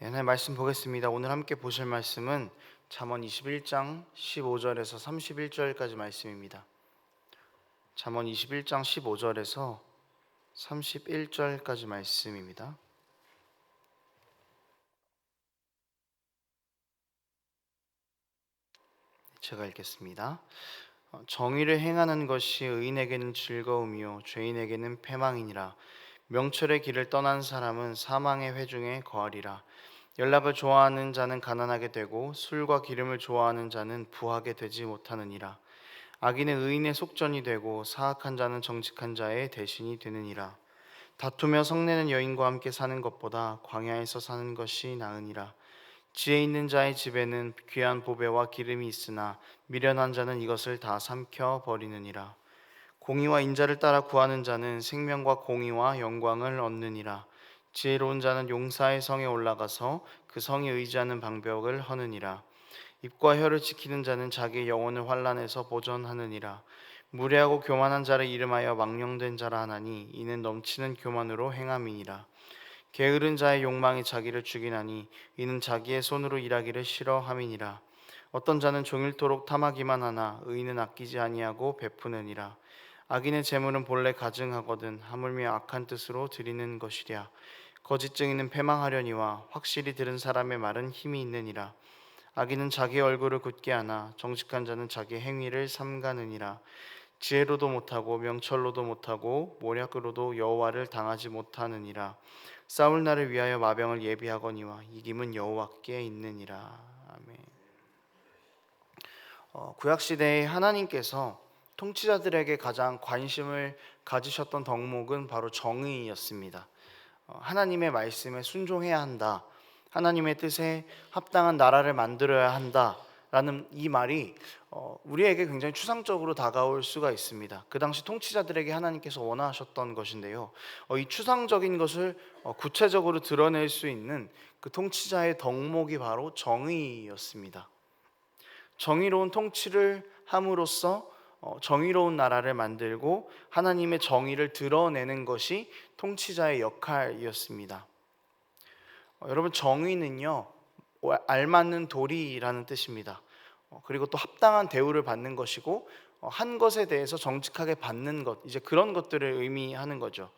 네, 하나님 말씀 보겠습니다. 오늘 함께 보실 말씀은 잠언 21장 15절에서 31절까지 말씀입니다. 잠언 21장 15절에서 31절까지 말씀입니다. 제가 읽겠습니다. 정의를 행하는 것이 의인에게는 즐거움이요 죄인에게는 패망이니라. 명철의 길을 떠난 사람은 사망의 회중에 거하리라. 연락을 좋아하는 자는 가난하게 되고 술과 기름을 좋아하는 자는 부하게 되지 못하느니라. 악인은 의인의 속전이 되고 사악한 자는 정직한 자의 대신이 되느니라. 다투며 성내는 여인과 함께 사는 것보다 광야에서 사는 것이 나으니라. 지혜 있는 자의 집에는 귀한 보배와 기름이 있으나 미련한 자는 이것을 다 삼켜 버리느니라. 공의와 인자를 따라 구하는 자는 생명과 공의와 영광을 얻느니라. 지혜로운 자는 용사의 성에 올라가서 그 성에 의지하는 방벽을 허느니라. 입과 혀를 지키는 자는 자기의 영혼을 환난에서 보전하느니라. 무례하고 교만한 자를 이름하여 망령된 자라 하나니 이는 넘치는 교만으로 행함이니라. 게으른 자의 욕망이 자기를 죽이나니 이는 자기의 손으로 일하기를 싫어함이니라. 어떤 자는 종일토록 탐하기만 하나 의인은 아끼지 아니하고 베푸느니라. 악인의 재물은 본래 가증하거든 하물며 악한 뜻으로 드리는 것이랴. 거짓 증인은 패망하려니와 확실히 들은 사람의 말은 힘이 있느니라. 악인은 자기 얼굴을 굳게 하나 정직한 자는 자기 행위를 삼가느니라. 지혜로도 못하고 명철로도 못하고 모략으로도 여호와를 당하지 못하느니라. 싸울 날을 위하여 마병을 예비하거니와 이김은 여호와께 있느니라. 아멘. 구약 시대에 하나님께서 통치자들에게 가장 관심을 가지셨던 덕목은 바로 정의였습니다. 하나님의 말씀에 순종해야 한다. 하나님의 뜻에 합당한 나라를 만들어야 한다라는 이 말이 우리에게 굉장히 추상적으로 다가올 수가 있습니다. 그 당시 통치자들에게 하나님께서 원하셨던 것인데요. 이 추상적인 것을 구체적으로 드러낼 수 있는 그 통치자의 덕목이 바로 정의였습니다. 정의로운 통치를 함으로써 정의로운 나라를 만들고 하나님의 정의를 드러내는 것이 통치자의 역할이었습니다. 여러분, 정의는요, 알맞는 도리라는 뜻입니다. 그리고 또 합당한 대우를 받는 것이고 한 것에 대해서 정직하게 받는 것, 이제 그런 것들을 의미하는 거죠.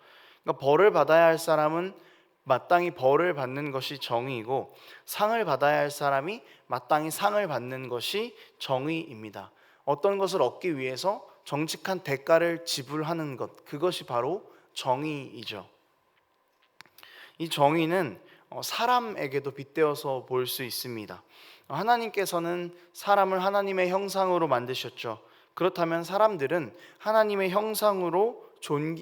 그러니까 벌을 받아야 할 사람은 마땅히 벌을 받는 것이 정의이고 상을 받아야 할 사람이 마땅히 상을 받는 것이 정의입니다. 어떤 것을 얻기 위해서 정직한 대가를 지불하는 것, 그것이 바로 정의이죠. 이 정의는 사람에게도 빗대어서 볼 수 있습니다. 하나님께서는 사람을 하나님의 형상으로 만드셨죠. 그렇다면 사람들은 하나님의 형상으로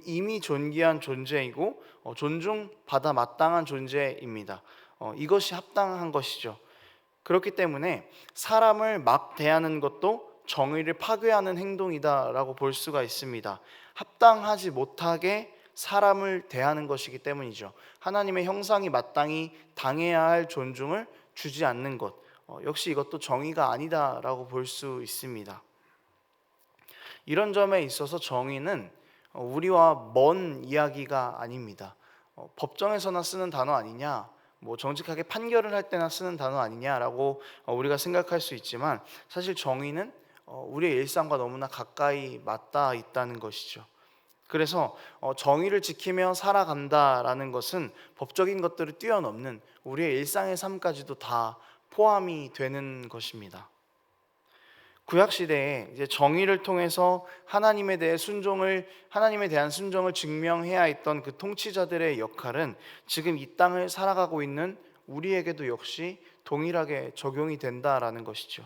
이미 존귀한 존재이고 존중받아 마땅한 존재입니다. 이것이 합당한 것이죠. 그렇기 때문에 사람을 막 대하는 것도 정의를 파괴하는 행동이다라고 볼 수가 있습니다. 합당하지 못하게 사람을 대하는 것이기 때문이죠. 하나님의 형상이 마땅히 당해야 할 존중을 주지 않는 것, 역시 이것도 정의가 아니다라고 볼 수 있습니다. 이런 점에 있어서 정의는 우리와 먼 이야기가 아닙니다. 법정에서나 쓰는 단어 아니냐, 정직하게 판결을 할 때나 쓰는 단어 아니냐라고 우리가 생각할 수 있지만 사실 정의는 우리의 일상과 너무나 가까이 맞닿아 있다는 것이죠. 그래서 정의를 지키며 살아간다라는 것은 법적인 것들을 뛰어넘는 우리의 일상의 삶까지도 다 포함이 되는 것입니다. 구약 시대에 이제 정의를 통해서 하나님에 대한 순종을 증명해야 했던 그 통치자들의 역할은 지금 이 땅을 살아가고 있는 우리에게도 역시 동일하게 적용이 된다라는 것이죠.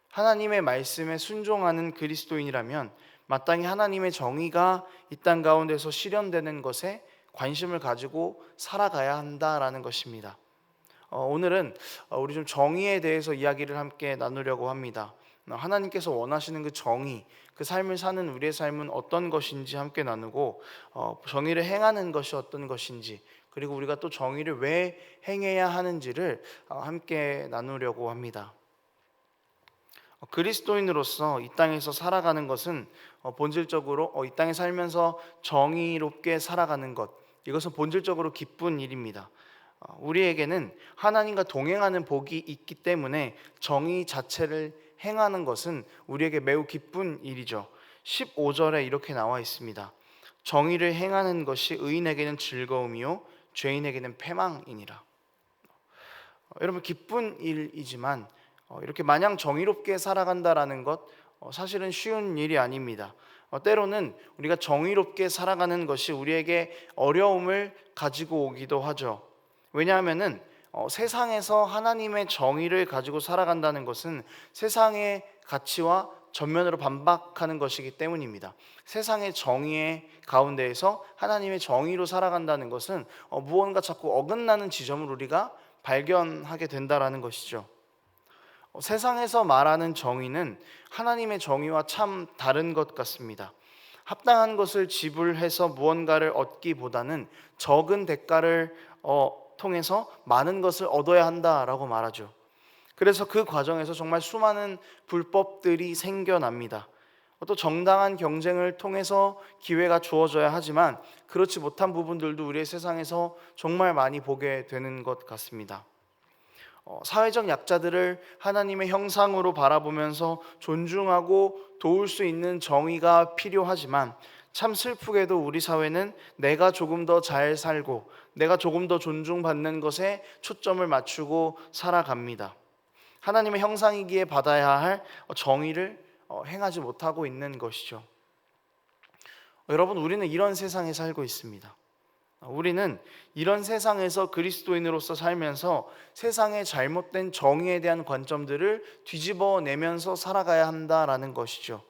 하나님의 말씀에 순종하는 그리스도인이라면 마땅히 하나님의 정의가 이 땅 가운데서 실현되는 것에 관심을 가지고 살아가야 한다라는 것입니다. 오늘은 우리 좀 정의에 대해서 이야기를 함께 나누려고 합니다. 하나님께서 원하시는 그 정의, 그 삶을 사는 우리의 삶은 어떤 것인지 함께 나누고 정의를 행하는 것이 어떤 것인지, 그리고 우리가 또 정의를 왜 행해야 하는지를 함께 나누려고 합니다. 그리스도인으로서 이 땅에서 살아가는 것은 본질적으로 이 땅에 살면서 정의롭게 살아가는 것, 이것은 본질적으로 기쁜 일입니다. 우리에게는 하나님과 동행하는 복이 있기 때문에 정의 자체를 행하는 것은 우리에게 매우 기쁜 일이죠. 15절에 이렇게 나와 있습니다. 정의를 행하는 것이 의인에게는 즐거움이요 죄인에게는 패망이니라. 여러분, 기쁜 일이지만 이렇게 마냥 정의롭게 살아간다라는 것 사실은 쉬운 일이 아닙니다. 때로는 우리가 정의롭게 살아가는 것이 우리에게 어려움을 가지고 오기도 하죠. 왜냐하면은 세상에서 하나님의 정의를 가지고 살아간다는 것은 세상의 가치와 전면으로 반박하는 것이기 때문입니다. 세상의 정의의 가운데에서 하나님의 정의로 살아간다는 것은 무언가 자꾸 어긋나는 지점을 우리가 발견하게 된다라는 것이죠. 세상에서 말하는 정의는 하나님의 정의와 참 다른 것 같습니다. 합당한 것을 지불해서 무언가를 얻기보다는 적은 대가를 통해서 많은 것을 얻어야 한다라고 말하죠. 그래서 그 과정에서 정말 수많은 불법들이 생겨납니다. 또 정당한 경쟁을 통해서 기회가 주어져야 하지만 그렇지 못한 부분들도 우리의 세상에서 정말 많이 보게 되는 것 같습니다. 사회적 약자들을 하나님의 형상으로 바라보면서 존중하고 도울 수 있는 정의가 필요하지만 참 슬프게도 우리 사회는 내가 조금 더 잘 살고 내가 조금 더 존중받는 것에 초점을 맞추고 살아갑니다. 하나님의 형상이기에 받아야 할 정의를 행하지 못하고 있는 것이죠. 여러분, 우리는 이런 세상에 살고 있습니다. 우리는 이런 세상에서 그리스도인으로서 살면서 세상의 잘못된 정의에 대한 관점들을 뒤집어내면서 살아가야 한다라는 것이죠.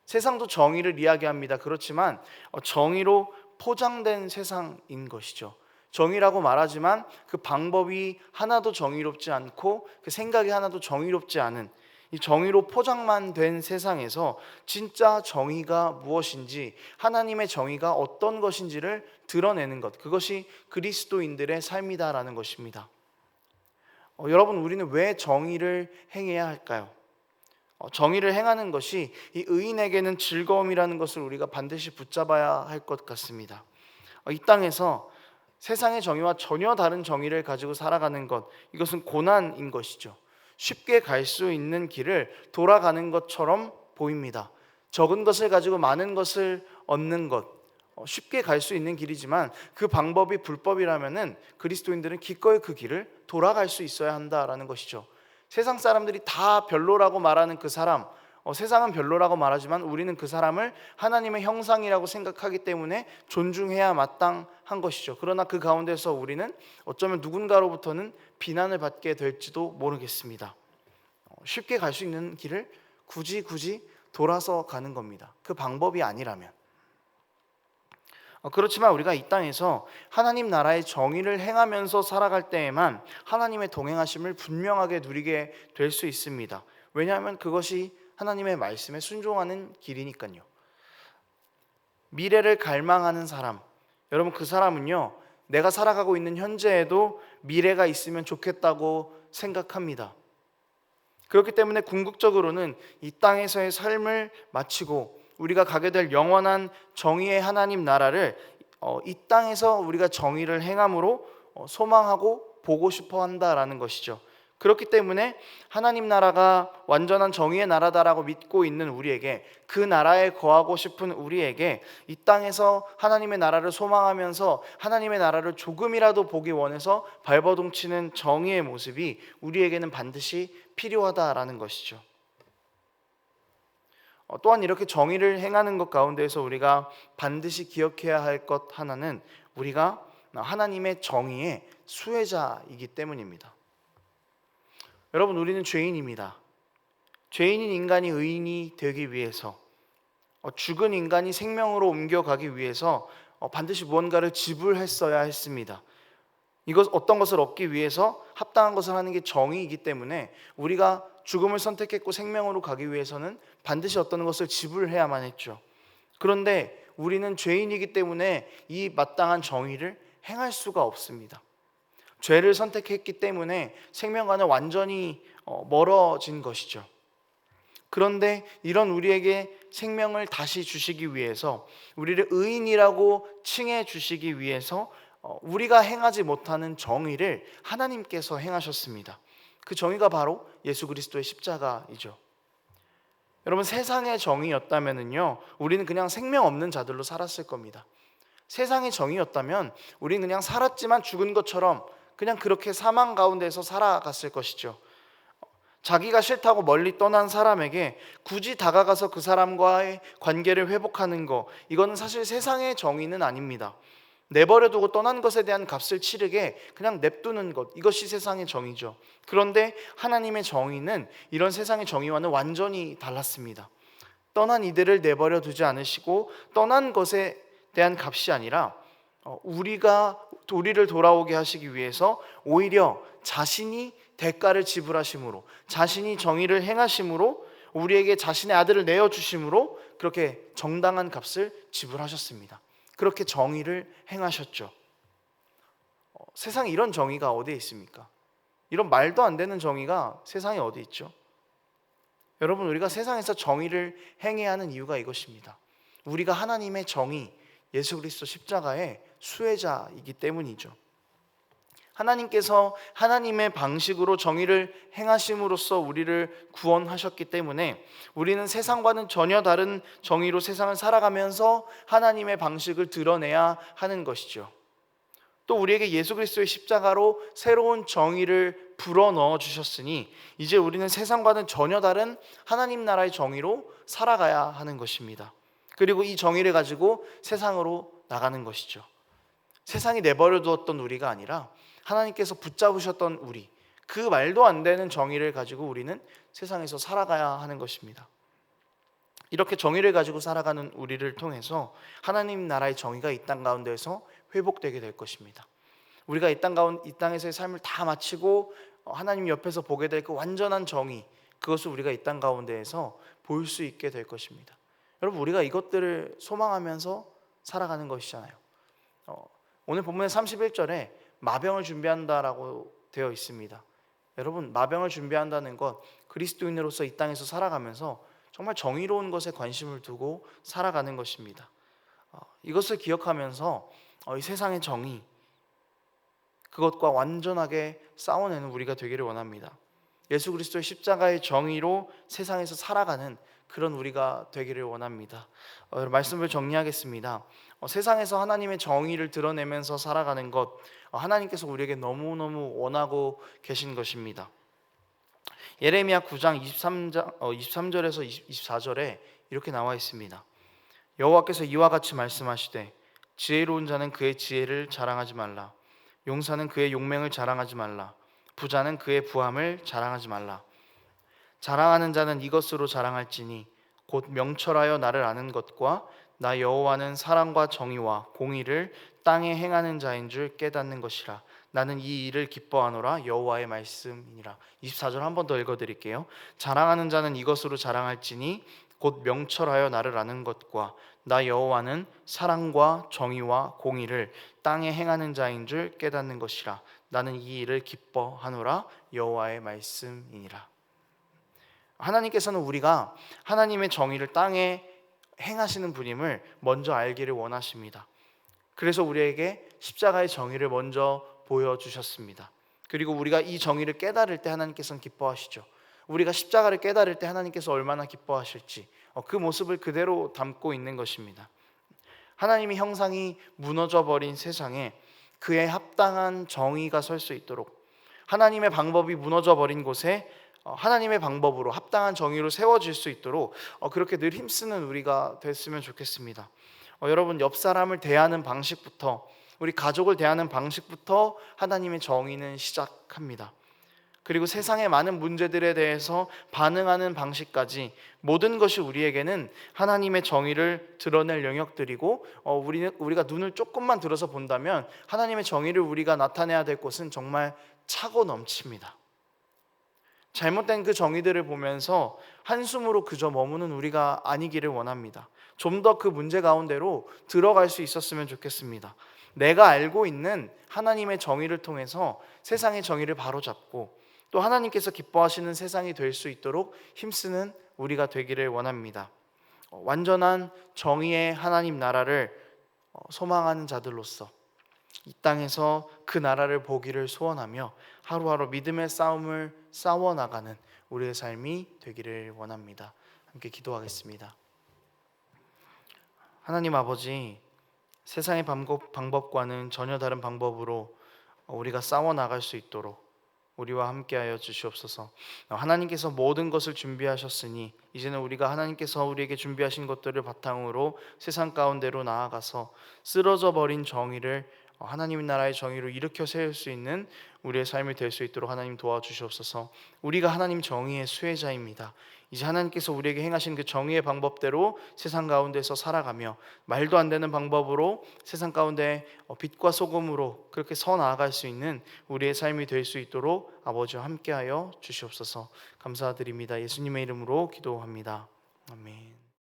세상도 정의를 이야기합니다. 그렇지만 정의로 포장된 세상인 것이죠. 정의라고 말하지만 그 방법이 하나도 정의롭지 않고 그 생각이 하나도 정의롭지 않은 이 정의로 포장만 된 세상에서 진짜 정의가 무엇인지, 하나님의 정의가 어떤 것인지를 드러내는 것, 그것이 그리스도인들의 삶이다라는 것입니다. 여러분, 우리는 왜 정의를 행해야 할까요? 정의를 행하는 것이 이 의인에게는 즐거움이라는 것을 우리가 반드시 붙잡아야 할 것 같습니다. 이 땅에서 세상의 정의와 전혀 다른 정의를 가지고 살아가는 것, 이것은 고난인 것이죠. 쉽게 갈 수 있는 길을 돌아가는 것처럼 보입니다. 적은 것을 가지고 많은 것을 얻는 것, 쉽게 갈 수 있는 길이지만 그 방법이 불법이라면은 그리스도인들은 기꺼이 그 길을 돌아갈 수 있어야 한다라는 것이죠. 세상 사람들이 다 별로라고 말하는 그 사람, 세상은 별로라고 말하지만 우리는 그 사람을 하나님의 형상이라고 생각하기 때문에 존중해야 마땅한 것이죠. 그러나 그 가운데서 우리는 어쩌면 누군가로부터는 비난을 받게 될지도 모르겠습니다. 쉽게 갈 수 있는 길을 굳이 돌아서 가는 겁니다. 그 방법이 아니라면. 그렇지만 우리가 이 땅에서 하나님 나라의 정의를 행하면서 살아갈 때에만 하나님의 동행하심을 분명하게 누리게 될 수 있습니다. 왜냐하면 그것이 하나님의 말씀에 순종하는 길이니까요. 미래를 갈망하는 사람, 여러분, 그 사람은요, 내가 살아가고 있는 현재에도 미래가 있으면 좋겠다고 생각합니다. 그렇기 때문에 궁극적으로는 이 땅에서의 삶을 마치고 우리가 가게 될 영원한 정의의 하나님 나라를 이 땅에서 우리가 정의를 행함으로 소망하고 보고 싶어 한다라는 것이죠. 그렇기 때문에 하나님 나라가 완전한 정의의 나라다라고 믿고 있는 우리에게, 그 나라에 거하고 싶은 우리에게 이 땅에서 하나님의 나라를 소망하면서 하나님의 나라를 조금이라도 보기 원해서 발버둥치는 정의의 모습이 우리에게는 반드시 필요하다라는 것이죠. 또한 이렇게 정의를 행하는 것 가운데에서 우리가 반드시 기억해야 할 것 하나는 우리가 하나님의 정의의 수혜자이기 때문입니다. 여러분, 우리는 죄인입니다. 죄인인 인간이 의인이 되기 위해서, 죽은 인간이 생명으로 옮겨가기 위해서 반드시 무언가를 지불했어야 했습니다. 이것 어떤 것을 얻기 위해서 합당한 것을 하는 게 정의이기 때문에 우리가 죽음을 선택했고 생명으로 가기 위해서는 반드시 어떤 것을 지불해야만 했죠. 그런데 우리는 죄인이기 때문에 이 마땅한 정의를 행할 수가 없습니다. 죄를 선택했기 때문에 생명과는 완전히 멀어진 것이죠. 그런데 이런 우리에게 생명을 다시 주시기 위해서, 우리를 의인이라고 칭해 주시기 위해서 우리가 행하지 못하는 정의를 하나님께서 행하셨습니다. 그 정의가 바로 예수 그리스도의 십자가이죠. 여러분, 세상의 정의였다면요, 우리는 그냥 생명 없는 자들로 살았을 겁니다. 세상의 정의였다면 우리는 그냥 살았지만 죽은 것처럼 그냥 그렇게 사망 가운데서 살아갔을 것이죠. 자기가 싫다고 멀리 떠난 사람에게 굳이 다가가서 그 사람과의 관계를 회복하는 거, 이거는 사실 세상의 정의는 아닙니다. 내버려두고 떠난 것에 대한 값을 치르게 그냥 냅두는 것, 이것이 세상의 정의죠. 그런데 하나님의 정의는 이런 세상의 정의와는 완전히 달랐습니다. 떠난 이들을 내버려 두지 않으시고 떠난 것에 대한 값이 아니라 우리를 돌아오게 하시기 위해서 오히려 자신이 대가를 지불하심으로, 자신이 정의를 행하심으로, 우리에게 자신의 아들을 내어주심으로 그렇게 정당한 값을 지불하셨습니다. 그렇게 정의를 행하셨죠. 세상에 이런 정의가 어디에 있습니까? 이런 말도 안 되는 정의가 세상에 어디 있죠? 여러분, 우리가 세상에서 정의를 행해야 하는 이유가 이것입니다. 우리가 하나님의 정의, 예수 그리스도 십자가의 수혜자이기 때문이죠. 하나님께서 하나님의 방식으로 정의를 행하심으로써 우리를 구원하셨기 때문에 우리는 세상과는 전혀 다른 정의로 세상을 살아가면서 하나님의 방식을 드러내야 하는 것이죠. 또 우리에게 예수 그리스도의 십자가로 새로운 정의를 불어넣어 주셨으니 이제 우리는 세상과는 전혀 다른 하나님 나라의 정의로 살아가야 하는 것입니다. 그리고 이 정의를 가지고 세상으로 나가는 것이죠. 세상이 내버려 두었던 우리가 아니라 하나님께서 붙잡으셨던 우리, 그 말도 안 되는 정의를 가지고 우리는 세상에서 살아가야 하는 것입니다. 이렇게 정의를 가지고 살아가는 우리를 통해서 하나님 나라의 정의가 이 땅 가운데에서 회복되게 될 것입니다. 우리가 이 땅에서의 삶을 다 마치고 하나님 옆에서 보게 될 그 완전한 정의, 그것을 우리가 이 땅 가운데에서 볼 수 있게 될 것입니다. 여러분, 우리가 이것들을 소망하면서 살아가는 것이잖아요. 오늘 본문의 31절에 마병을 준비한다라고 되어 있습니다. 여러분, 마병을 준비한다는 것, 그리스도인으로서 이 땅에서 살아가면서 정말 정의로운 것에 관심을 두고 살아가는 것입니다. 이것을 기억하면서 이 세상의 정의, 그것과 완전하게 싸워내는 우리가 되기를 원합니다. 예수 그리스도의 십자가의 정의로 세상에서 살아가는 그런 우리가 되기를 원합니다. 말씀을 정리하겠습니다. 세상에서 하나님의 정의를 드러내면서 살아가는 것, 하나님께서 우리에게 너무너무 원하고 계신 것입니다. 예레미야 9장 23절에서 24절에 이렇게 나와 있습니다. 여호와께서 이와 같이 말씀하시되 지혜로운 자는 그의 지혜를 자랑하지 말라. 용사는 그의 용맹을 자랑하지 말라. 부자는 그의 부함을 자랑하지 말라. 자랑하는 자는 이것으로 자랑할지니 곧 명철하여 나를 아는 것과 나 여호와는 사랑과 정의와 공의를 땅에 행하는 자인 줄 깨닫는 것이라. 나는 이 일을 기뻐하노라. 여호와의 말씀이니라. 24절 한 번 더 읽어드릴게요. 자랑하는 자는 이것으로 자랑할지니 곧 명철하여 나를 아는 것과 나 여호와는 사랑과 정의와 공의를 땅에 행하는 자인 줄 깨닫는 것이라. 나는 이 일을 기뻐하노라. 여호와의 말씀이니라. 하나님께서는 우리가 하나님의 정의를 땅에 행하시는 분임을 먼저 알기를 원하십니다. 그래서 우리에게 십자가의 정의를 먼저 보여주셨습니다. 그리고 우리가 이 정의를 깨달을 때 하나님께서는 기뻐하시죠. 우리가 십자가를 깨달을 때 하나님께서 얼마나 기뻐하실지 그 모습을 그대로 담고 있는 것입니다. 하나님의 형상이 무너져버린 세상에 그에 합당한 정의가 설 수 있도록, 하나님의 방법이 무너져버린 곳에 하나님의 방법으로 합당한 정의로 세워질 수 있도록 그렇게 늘 힘쓰는 우리가 됐으면 좋겠습니다. 여러분, 옆 사람을 대하는 방식부터, 우리 가족을 대하는 방식부터 하나님의 정의는 시작합니다. 그리고 세상의 많은 문제들에 대해서 반응하는 방식까지 모든 것이 우리에게는 하나님의 정의를 드러낼 영역들이고, 우리가 눈을 조금만 들어서 본다면 하나님의 정의를 우리가 나타내야 될 곳은 정말 차고 넘칩니다. 잘못된 그 정의들을 보면서 한숨으로 그저 머무는 우리가 아니기를 원합니다. 좀 더 그 문제 가운데로 들어갈 수 있었으면 좋겠습니다. 내가 알고 있는 하나님의 정의를 통해서 세상의 정의를 바로잡고 또 하나님께서 기뻐하시는 세상이 될 수 있도록 힘쓰는 우리가 되기를 원합니다. 완전한 정의의 하나님 나라를 소망하는 자들로서 이 땅에서 그 나라를 보기를 소원하며 하루하루 믿음의 싸움을 싸워나가는 우리의 삶이 되기를 원합니다. 함께 기도하겠습니다. 하나님 아버지, 세상의 방법과는 전혀 다른 방법으로 우리가 싸워나갈 수 있도록 우리와 함께하여 주시옵소서. 하나님께서 모든 것을 준비하셨으니 이제는 우리가 하나님께서 우리에게 준비하신 것들을 바탕으로 세상 가운데로 나아가서 쓰러져 버린 정의를 하나님 나라의 정의로 일으켜 세울 수 있는 우리의 삶이 될 수 있도록 하나님 도와주시옵소서. 우리가 하나님 정의의 수혜자입니다. 이제 하나님께서 우리에게 행하신 그 정의의 방법대로 세상 가운데서 살아가며 말도 안 되는 방법으로 세상 가운데 빛과 소금으로 그렇게 서 나아갈 수 있는 우리의 삶이 될 수 있도록 아버지와 함께하여 주시옵소서. 감사드립니다. 예수님의 이름으로 기도합니다. 아멘.